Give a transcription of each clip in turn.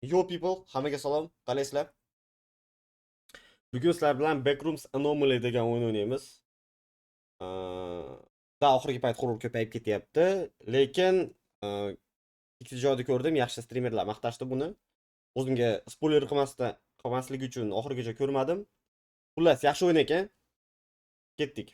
Yo people, hammaga salom. Qalaysizlar? Bugun sizlar bilan Backrooms Anomaly degan o'yin o'ynaymiz. Da oxirgi payt horror ko'payib ketyapti, lekin ikkita joyda ko'rdim, yaxshi streamerlar maqtashdi buni. O'zimga spoiler qilmasligi uchun oxirigacha ko'rmadim. Xullas, yaxshi o'yin ekan. Ketdik.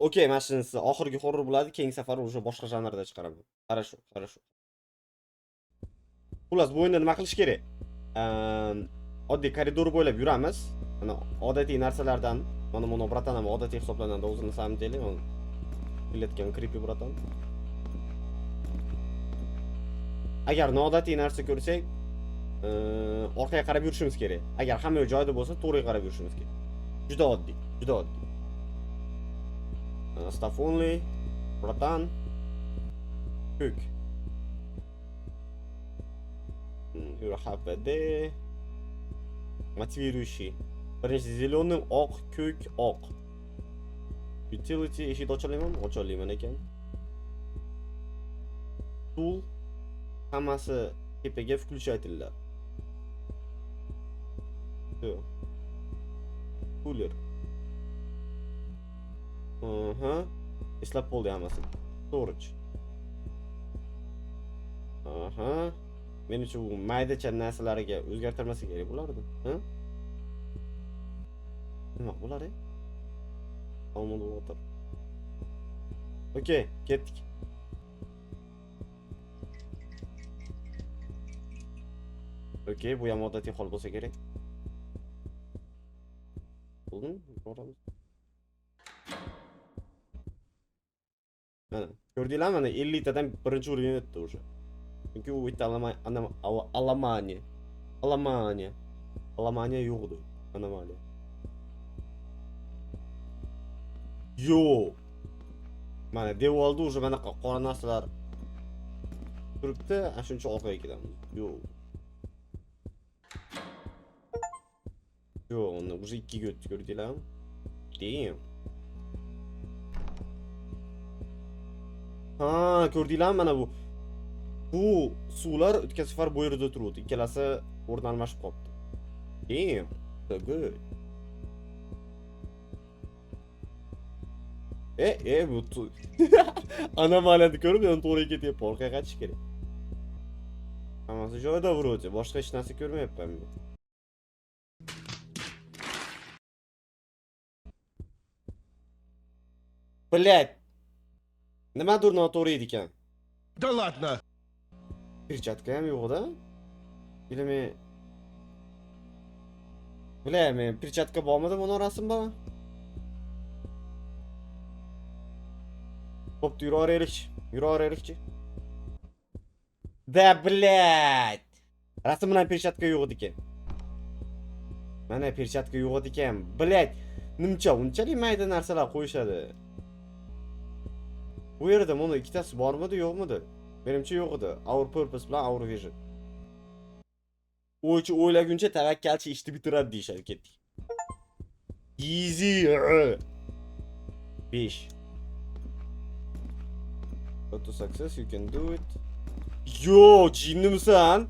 Okey, mana shunisi oxirgi horror bo'ladi, keyingi safar o'sha boshqa janrda chiqaraman. Хорошо. Xullas, bu o'yinda nima qilish kerak? Oddiy koridor bo'ylab yuramiz. Mana odatiy narsalardan, mana bratan ham odatiy hisoblanadi, o'zini самом деле, он kelayotgan creepy bratan. Agar noodatiy narsa ko'rsak, orqaga qarab yurishimiz kerak. Agar hamma joyida bo'lsa, to'g'riga qarab yurishimiz kerak. Juda oddiy. Stuff only, bratan, ko'k. HPD мотивирующий. Birinchi zeleный, oq, ko'k, oq. Utility eshik ochalayman ekan. Tool hammasi tepaga включательlar. Cooler. Eslab bo'ldi hammasi. Storage. Men uchun bu mayda-cha narsalarga o'zgartirmasa kerak bo'lardi. Nima bo'ladi? Almond water. Okey, ketdik. Okey, bu ham odatiy hol bo'lsa kerak. Bo'ldimi? Boramiz. Mana, ko'rdinglarmi? Mana 50 tadan birinchi o'ringa o'tdi o'sha. Chunki u bitta Alamaniya yo'qdi. Anomaliya. Yo. Mana devorda o'sha bunaqa qora narsalar turibdi, ana shuncha orqaga ketamiz. Yo, uni уже 2 ga o'tdi, ko'rdinglarmi? Damn. Ko'rdinglarmi mana bu? Bu suvlar o'tgan safar bu yerda turuvdi. Ikkalasi o'rni almashib qolibdi. Damn, so good. Bu anomaliyani ko'rib, men to'g'riga ketyapman, orqaga qaytish kerak. Hammasi joyida vro'di, boshqa hech narsa ko'rmayapman men. Блядь. Nimadir noto'g'ri edi ekan. Да ладно! Перчатка ham yo'q-da? Или men men перчатка bormidi buni rasmda? Bo'pti, yuraveraylikchi. Da, блядь. Rasm bilan перчатка yo'q edi ekan. Mana перчатка yo'q edi ekan. Блядь. Nimcha unchalik mayda narsalar qo'yishadi. Bu yerda mana ikkitasi bormidi, yo'qmidi? Menimcha yo'q edi. Our purpose bilan our vision. O'ylaguncha tavakkalchi ishni bitiradi deyishadi, ketdik. Easy. 5. Go to success, you can do it. Yo, jinnimisan?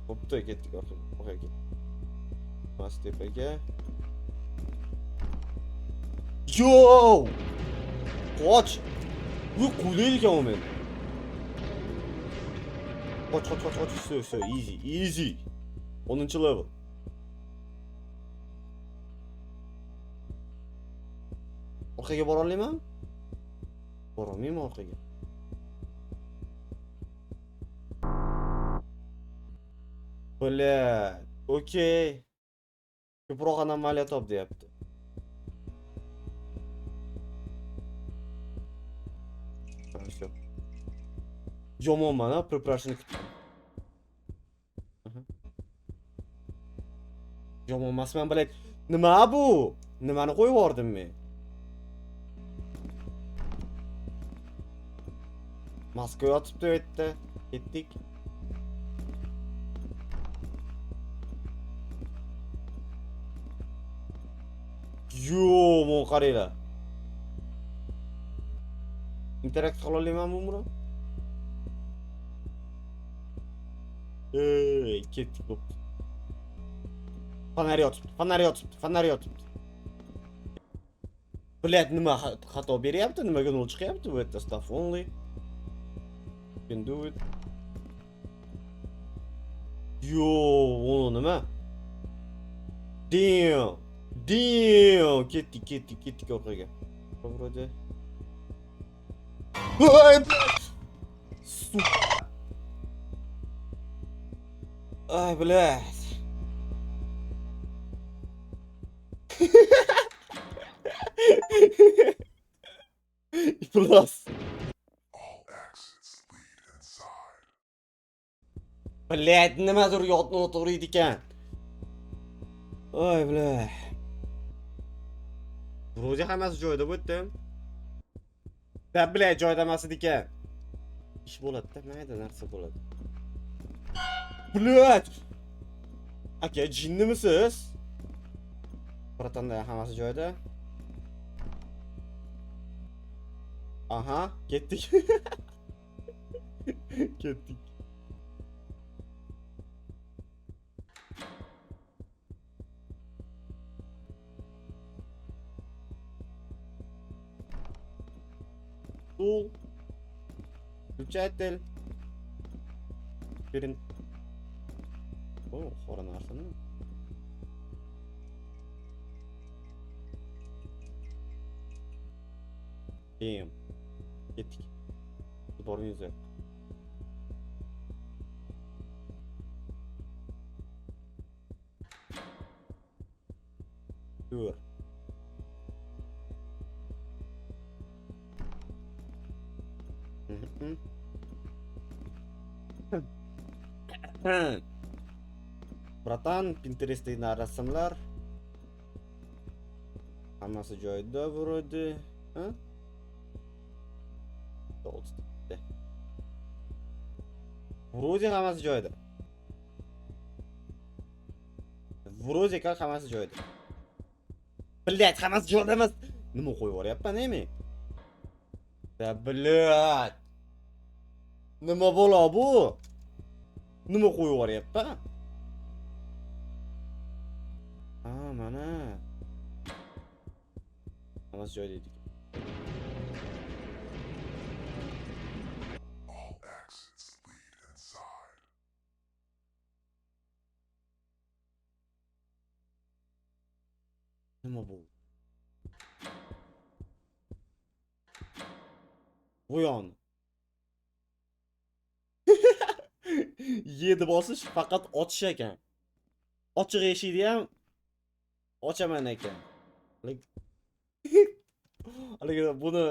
Bo'pti, ketdik orqaga. Mas tepaga. Yo! Qoch! Bu qo'ylaydi ekan men. Qoch. So, easy. 10-level. Orqaga bora olayman? Bora olmayman orqaga. Блядь, okey. Ko'proq anomaliya top deyapti. Хорошо. Yomonman, preparashni kutdim. Yomon emasman, блядь. Nima bu? Nimani qo'yib yubordim men? Maska yotibdi u yerda. Ketdik. Yo, mon qaranglar. Interakt qila olamanmi buni? Ketdik bo'pti. Fonar yotibdi, fonar yotibdi, fonar yotibdi. Bilet nima xato beryapti, nimaga nol chiqyapti bu yerda? Stuff only. You can do it. Yo, onu nima? Damn. Damn. Ketdik orqaga. Вроде. Ay, сука. Ay, блядь. Plus. Блядь, nimadir yotni o'tiriydi ekan. Ay, блядь. Вроде hammasi joyida bo'tdi. Da, блядь, joyida emas ekan. Ish bo'ladi-da, mayda narsa bo'ladi. Блядь. Aka, jinnimisiz? Bratanda hammasi joyida. Aha, ketdik. Ketdik. Tul. Включатель. Перен. О, хора нарсаны. Damn. Ketdik. Сборный язык. Dur. Bratан, Pinterest'dagi rasmlar hammasi joyida вроде. Ha? To'g'ri. Вроде hammasi joyida. Вроде как hammasi joyida. Блять, hammasi joyida emas. Nima qo'yib yuboryapman, men? Da, блять. Nima bo'la bu? Nima qo'yib yuboryapman? Ha, mana. Hammasi joyida edik. Nima bu? Voyon. 7 bosish faqat ochish ekan. Ochiq eshikni ham ochaman ekan. Haligi buni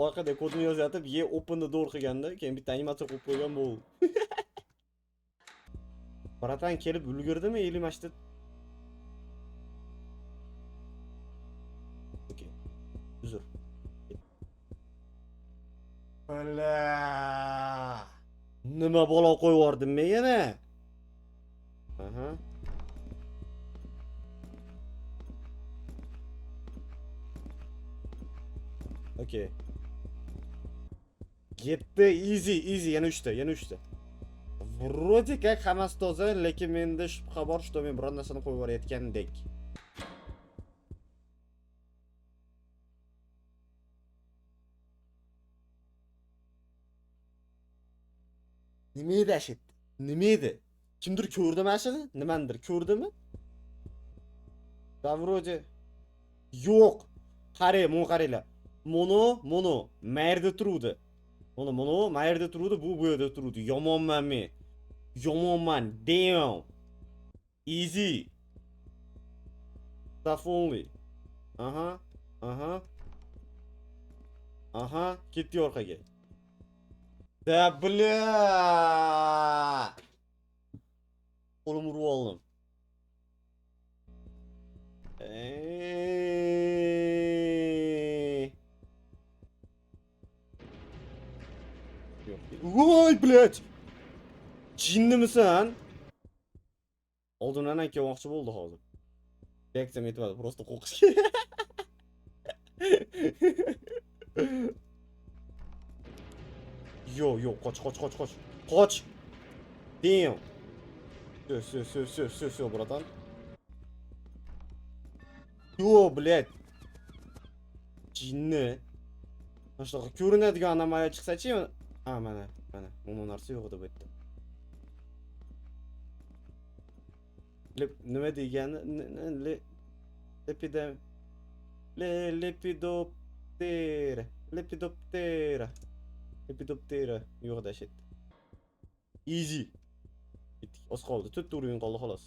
orqada kodini yozatib, open the door qilganda, keyin bitta animatsiya qo'yib qo'ygan bu. Bratan kelib ulgurdimi? Eli mashta. Okey. Uzr. Bala. Nima bola qo'yib yubordim men yana? Aha. Okey. Yetti, easy, yana 3 ta, yana 3 ta. Вроде как hammasi toza, lekin menda shubha bor, что men biror narsani qo'yib yuborayotgandek. Nima edi ashit? Nima edi? Kimdir ko'rdimi ashini? Nimandir ko'rdimi? Da вроде yo'q. Qaranglar. Mono, mayerda turuvdi. Mono, mayerda turuvdi, bu yerda turuvdi. Yomonman men. Yomonman. Damn. Easy. Stuff only. Aha, ketdi orqaga. Da, bля. Qo'lim urib oldim. Voy, блядь. Jinnimisan? Oldimdan kelmoqchi bo'ldi hozir. Reaksiyam yetmadi, просто qo'rqishga. Yo, qoch. Qoch. Damn. Все, братан. Yo, блядь. Jinni. Mana shunaqa ko'rinadigan anomaliya chiqsa-chi. Ha, mana. Umuman narsa yo'q edi bu yerda. Nima degani? Lepidem. Lepidoptera. Lepidoptera. Lepidoptera. Yo'q da shit. Easy. Bitdik. Oz qoldi. 4 urin qoldi xolos.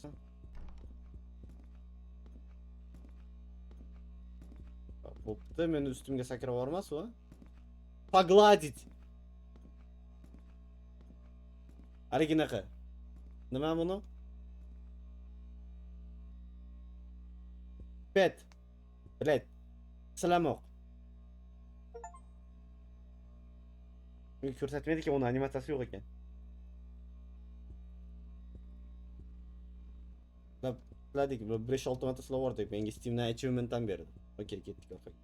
Bo'pti, meni ustimga sakrab yubormas u. Pogladить. Ariginaqa. Nima buni? Pet. Блядь. Silamoq. Menga ko'rsatmaydi-ki, uni animatsiyasi yo'q ekan. Ladik, 5-6 marta silab yubordik. Menga Steam'dan achievement'dan berdi. Okey, ketdik orqaga.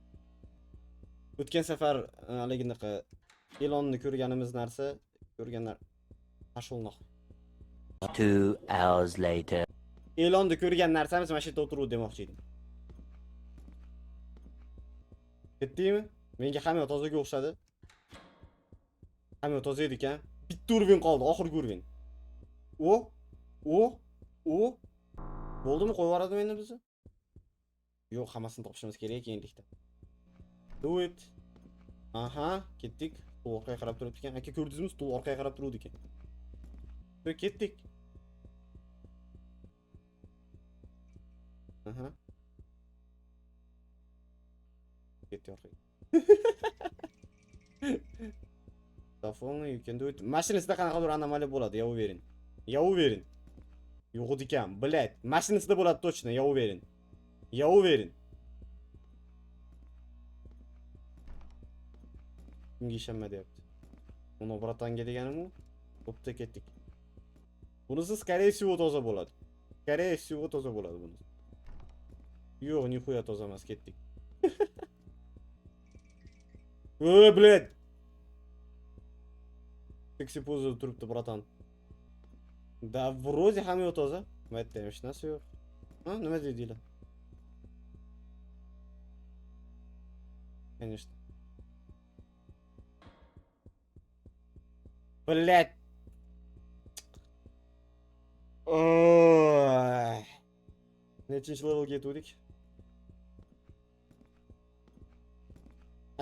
O'tgan safar haliginaqa e'lonni ko'rganimiz narsa, ko'rganlar pashulnoq. 2 hours later. E'lonni ko'rgan narsamiz mana shu yerda o'tirib demoqchi edim. Ketdingmi? Menga hamma tozaga o'xshadi. Hamma toza edi ekan. Bitta urvin qoldi, oxirgi urvin. O. Bo'ldimi, qo'yib yuboradimi endi bizni? Yo'q, hammasini topishimiz kerak endilikda. Do it. Aha, ketdik. Stol orqaga qarab turibdi ekan. Aka, ko'rdingizmi? Stol orqaga qarab turuvdi ekan. Ketdik. Aha. Ketdi orqaga. Telefonla you can do it. Mashinasida qanaqadir anomaliya bo'ladi, yovering. Yovering. Yo'q ekan, блядь. Mashinasida bo'ladi точно, yovering. Yovering. Kimga ishonma deyapti. Uni bratanga deganim u. Bo'pti, ketdik. Bunisi скорее всего toza bo'ladi. Скорее всего toza bo'ladi bunisi. Yo'q, nixuya toza emas, ketdik. Блядь. Seksi pozada turibdi, bratan. Да, вроде hamma toza. Bu yerda hech narsa yo'q. Ha, nima deydilar? Конечно. Блядь. Oy. Nechinchi levelga yetdik?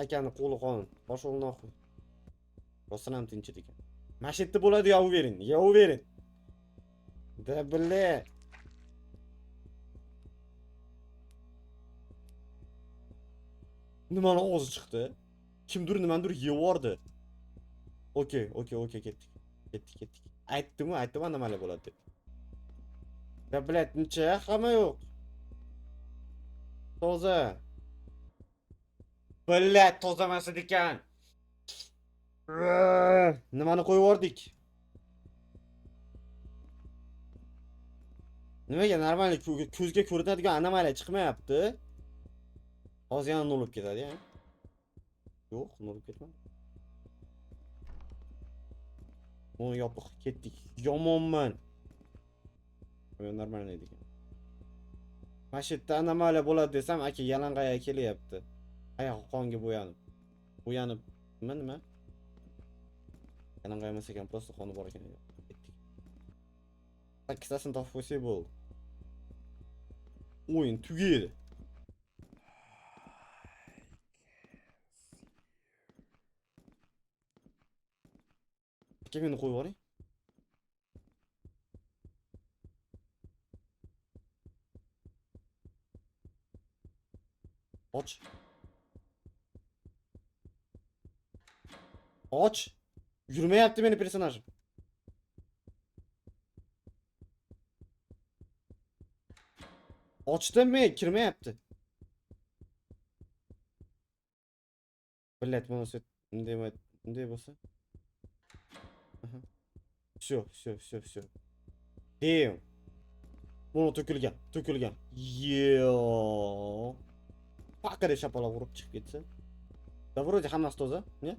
Akani qo'li qon. Boshul noxuy. Rostdan ham tinchlik ekan. Mana shu yerda bo'ladi, yovering. Da bile. Nimani og'zi chiqdi? Kimdir nimandir yevordi. Okey, ketdik. Aytdim anomaliya bo'ladi deb. Da блядь, necha hamma yo'q. Toza. Блядь, toza emas ekan. Nimani qo'yib yubordik? Nimaga normal ko'zga ko'rinadigan anomaliya chiqmayapti? Hozir yana nolib ketadi, ya. Yo'q, nolib ketmadi. Uni yopiq, ketdik. Yomonman. Men normal edi ekan. Mana shu yerda anomaliya bo'ladi desam, aka yalang'aya kelyapti. Oyoq qonga bo'yanib, nima? Yalang'ay emas ekan, просто qoni bor ekan. Ketdik. 8tasini topib qo'ysak bo'ldi. O'yin tugaydi. Aka, meni qo'yib yuboring. Och. Yurmayapti meni personajim. Ochdimmi? Kirmayapti. Блядь, bunisi bunday bo'lsa. Aha. Всё. Damn. Buni to'kilgan. Yo. Paqirib shapaloq urib chiqib ketsa. Da вроде hammasi toza, ne?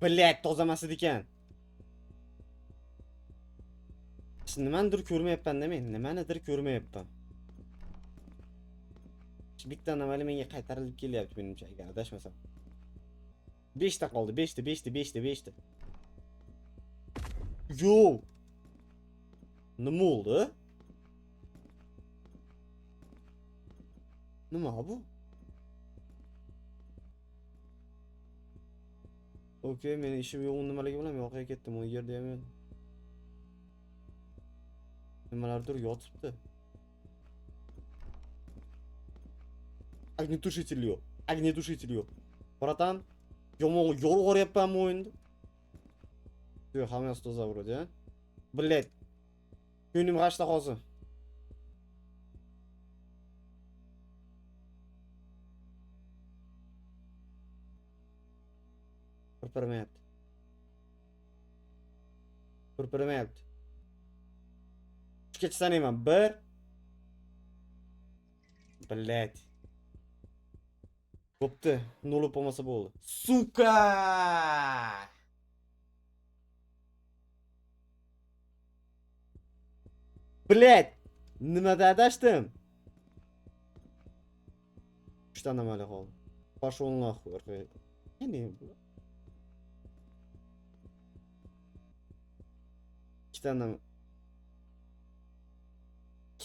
Блядь, toza emas ekan. Nimanidir ko'rmayapman-da men. Nimanidir ko'rmayapman. Bitta anomal menga qaytarilib kelyapti menimcha, agar adashmasam. 5 ta qoldi. 5 ta. Yo. Nima oldu? Nima bu? Okey, meni ishim yo'q, nimalarga bilan yo'qqa ketdim, o yerda ham yo'q. Nimalardir yotibdi. Огнетушитель yo'q. Огнетушитель yo'q. Bratан, yomon yo'rg'oryapmanmi o'yinda? Yo'q, hammasi toza vuradi, ha? Блять. Ko'nglim g'ashda hozir. Pırpırmayapti. Pırpırmayapti. Uchgacha sanayman. 1. Блять. Bo'pti. 0 bo'lmasa bo'ldi. Suka! Блять. Nimada adashdim? 3 ta anomal qoldi. Pошел нахуй. Qani bu? 2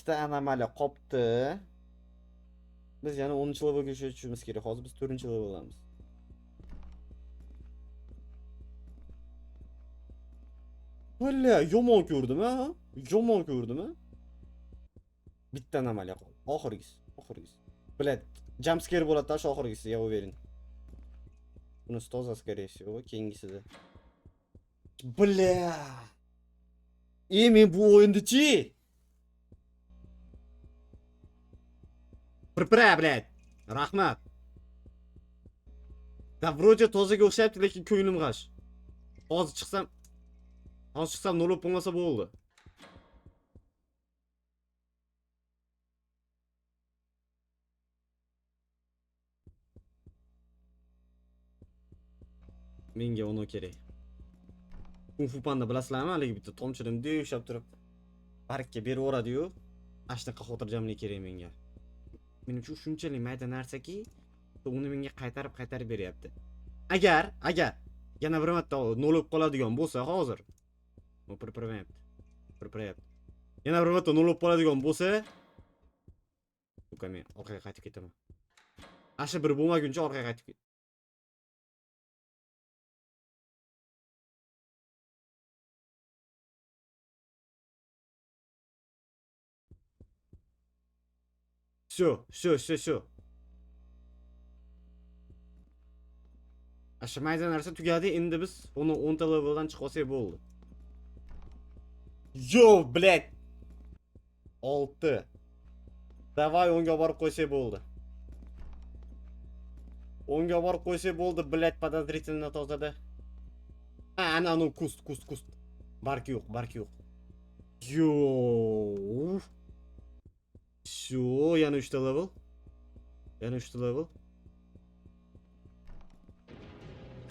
ta anomali qopti. Biz yana 10-levelga tushishimiz kerak. Hozir biz 4-levelamiz. Valla yomon ko'rdim, ha? Yomon ko'rdim, ha? Bitta anomali qoldi. Oxirgisi. Блядь, jump scare bo'ladi-da, shu oxirgisi, я уверен. Bunisi toza, скорее всего, keyingisida. Bля. Men bu o'yinda-chi? Pırpıra, блядь. Rahmat. Da вроде tozaga o'xshabdi, lekin ko'nglim g'ash. Hozir chiqsam 0 bo'lmasa bo'ldi. Menga uni kerak. Kung Fu Panda bilasizlarmi? Haligi bitta tomchidan devshab turib barkka berib yoradi-yu. Ashnaqa xotirjamlik kerak menga. Menimcha shunchalik mayda narsaki, uni menga qaytarib beryapti. Agar yana bir marta 0 bo'lib qoladigan bo'lsa hozir. U pirpirayapti. Yana bir marta 0 bo'lib qoladigan bo'lsa, men orqaga qaytib ketaman. Asha bir bo'lmaguncha orqaga qaytib ket. Shu. Asha mayda narsa tugadi, endi biz uni 10 ta leveldan chiqib olsak bo'ldi. Yo, блядь. 6. Davay 10 ga borib qo'ysak bo'ldi. 10 ga borib qo'ysak bo'ldi, блядь, подозрительно tozada. Ana kust. Barki yo'q. Yo. Shu, yana 3 ta level.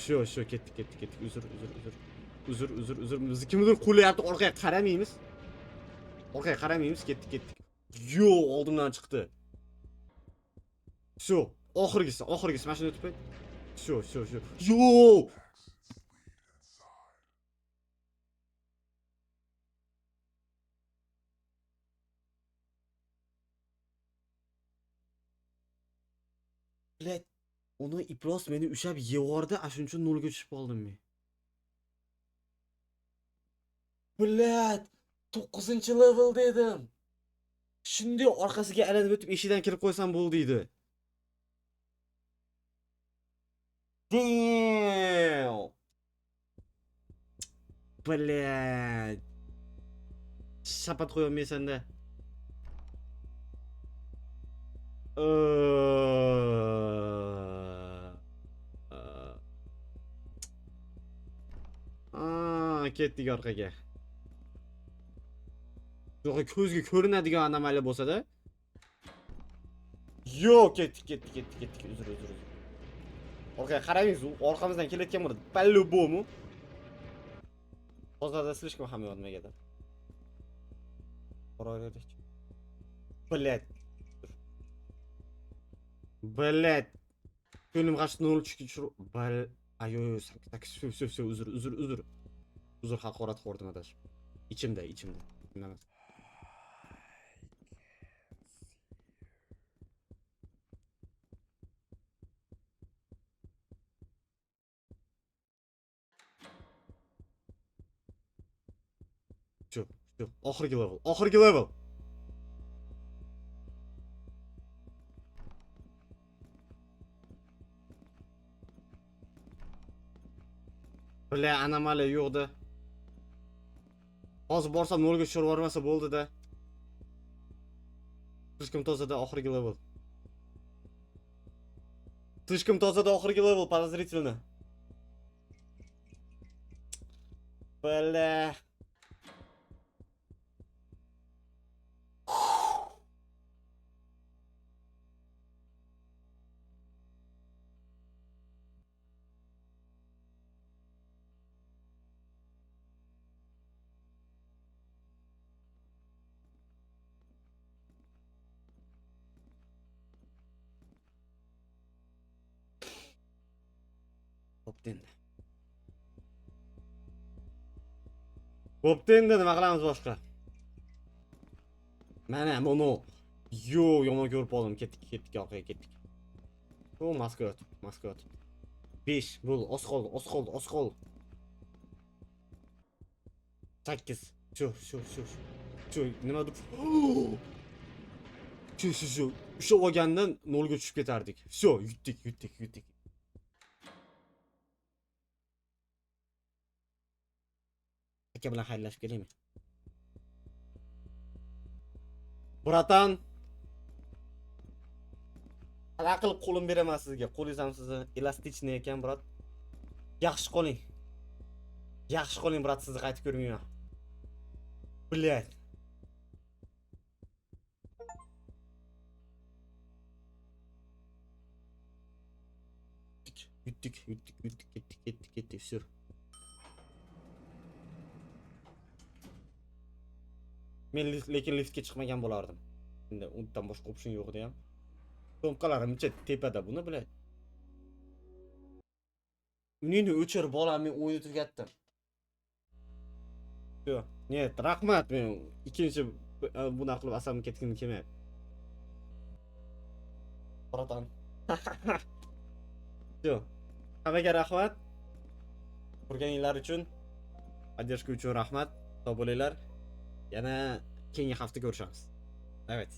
Shu, ketdik. Uzr. Biz kimdir qo'layapti, orqaga qaramaymiz. Ketdik. Yo, oldimdan chiqdi. Shu, oxirgisi mashina o'tib qo'y. Shu. Yo! Блядь, uni iplos meni ushab yevordi, shuning uchun 0 ga tushib qoldim men. Блядь, 9-level dedim. Shunday orqasiga aylanib o'tib eshikdan kirib qo'ysam bo'ldi edi. Damn. Блядь. Shapat qo'yolmaysan-da. Ketdik orqaga. Yo'q, ko'zga ko'rinadigan anomali bo'lsa-da. Yo'q, ketdik. Uzr. Orqaga qaraymiz, u orqamizdan kelayotgan bo'ladi. По-любому. Hozirda slishkam ham yodmagada. Boraverdik. Блядь. Блядь. Ko'nglim g'ashni 0 tushirib. Ayo, все, uzr. Uzr, haqorat qildim adashib. İçimde. Emas. Shu. Oxirgi level. Bля, anomaliya yo'qdi. Hozir borsam 0 ga tushirib yubormasa bo'ldi-da. Слишком tozada oxirgi level. Слишком tozada oxirgi level, подозрительно. Bля. Bo'pti endi nima qilamiz boshqa? Mana mono. Yo, yomon ko'rib qoldim. Ketdik, orqaga ketdik. O, Moskva. 5 bo'l, oz qoldi. 8. Shu, nimadir. Shu. Usha olgandan 0 ga tushib ketardik. Всё, yutdik. Aka bilan xayrlashib kelaymi? Bratan. Qanaqa qilib qo'lim beraman sizga? Qo'lingiz ham sizni elastikniy ekan, brat. Yaxshi qoling, brat, sizni qaytib ko'rmayman. Блядь. Yutdik, ketdik, всё. Men lekin liftga chiqmagan bo'lardim. Endi undan boshqa option yo'q edi ham. To'mqalarimcha tepada buni, блядь. Uningni o'chirib bolam, men o'yinni tugatdim. Yo'q. Net, rahmat, men ikkinchi bunaqa qilib asabim ketgim kelmayapti. Bratan. Yo'q. Hammaga rahmat. Ko'rganinglar uchun, поддержка uchun rahmat. Sog' bo'linglar. Yana keyingi hafta ko'rishamiz. Evet.